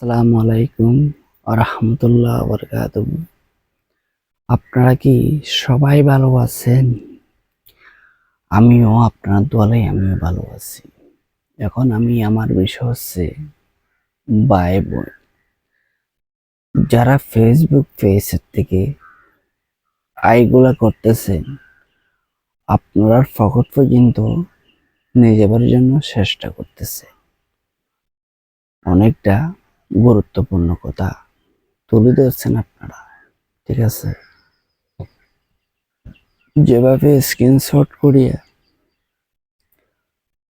আসসালামু আলাইকুম রাহমাতুল্লাহ বারাকাতুহু। আপনারা কি সবাই ভালো আছেন? আমিও আপনার দোয়ায় আমিও ভালো আছি। এখন আমার বিষয় হচ্ছে ভাই বোন যারা ফেসবুক পেজের থেকে আইগুলা করতেছেন, আপনারা ফকট পর্যন্ত নিয়ে যাবার জন্য চেষ্টা করতেছে। অনেকটা গুরুত্বপূর্ণ কথা তুলে ধরছেন আপনারা, ঠিক আছে? যেভাবে স্ক্রিনশট করিয়ে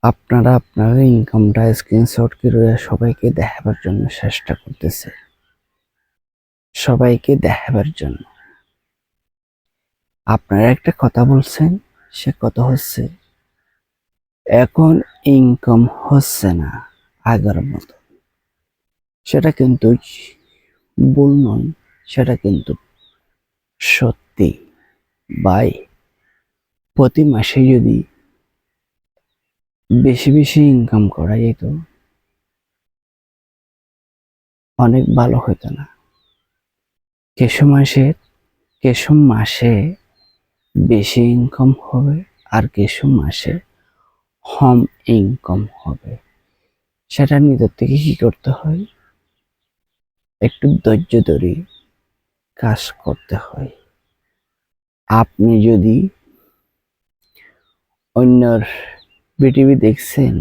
আপনারা আপনার ইনকামটা স্ক্রিনশট করে সবাইকে দেখাবার জন্য চেষ্টা করতেছে, সবাইকে দেখাবার জন্য। আপনারা একটা কথা বলছেন, সে কথা হচ্ছে এখন ইনকাম হচ্ছে না আগের মতো। সেটা কিন্তু ভুল নয়, সেটা কিন্তু সত্যি। ভাই, প্রতি মাসে যদি বেশি বেশি ইনকাম করা যেত অনেক ভালো হতো না? কিছু মাসে বেশি ইনকাম হবে আর কিছু মাসে কম ইনকাম হবে। সেটা নিজের থেকে কি করতে হয়? একটু ধৈর্য ধরে কাজ করতে হয়। আপনি যদি অন্যর ভিডিও দেখছেন,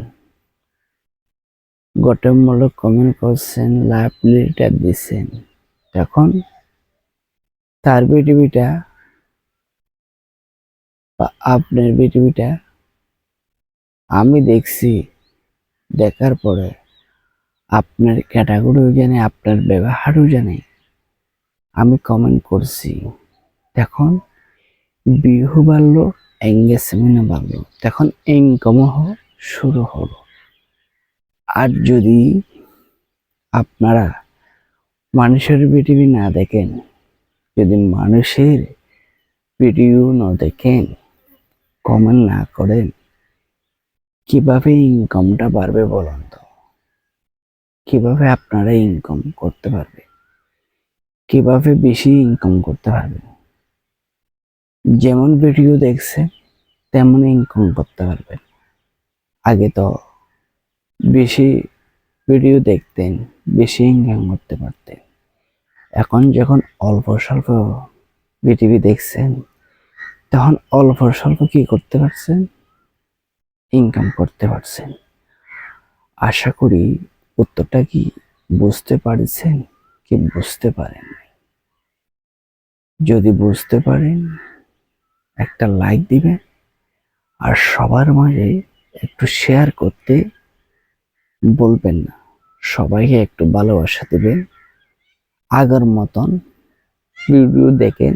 গঠনমূলক কমেন্ট করছেন, লাইভ লেটার দিচ্ছেন, তখন তার ভিডিওটা বা আপনার ভিডিওটা আমি দেখছি, দেখার পরে আপনার ক্যাটাগরিও জানে, আপনার ব্যবহারও জানে, আমি কমেন্ট করছি, তখন ভিউ বাড়লো, এঙ্গেজমেন্ট বাড়লো, তখন ইনকামও শুরু হলো। আর যদি আপনারা মানুষের ভিডিও না দেখেন, যদি মানুষের ভিডিও না দেখেন, কমেন্ট না করেন, কিভাবে ইনকামটা বাড়বে বলুন তো? কিভাবে আপনারা ইনকাম করতে পারবে? কিভাবে বেশি ইনকাম করতে পারবে? যেমন ভিডিও দেখছে তেমন ইনকাম করতে পারবেন। আগে তো বেশি ভিডিও দেখতেন, বেশি ইনকাম করতে পারতেন। এখন যখন অল্প স্বল্প ভিডিও দেখছেন, তখন অল্প স্বল্প কি করতে পারছেন? ইনকাম করতে পারছেন। আশা করি উত্তরটা কি বুঝতে পারছেন কি বুঝতে পারেন? যদি বুঝতে পারেন একটা লাইক দিবেন, আর সবার মাঝে একটু শেয়ার করতে বলবেন না। সবাইকে একটু ভালোবাসা দিবেন। আগের মতন ভিডিও দেখেন,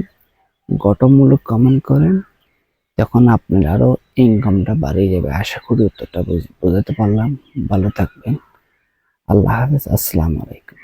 গঠনমূলক কমেন্ট করেন, তখন আপনার আরো ইনকামটা বাড়িয়ে যাবে। আশা করি উত্তরটা বোঝাতে পারলাম। ভালো থাকবেন। আল্লাহ হাফেজ। আসসালামু আলাইকুম।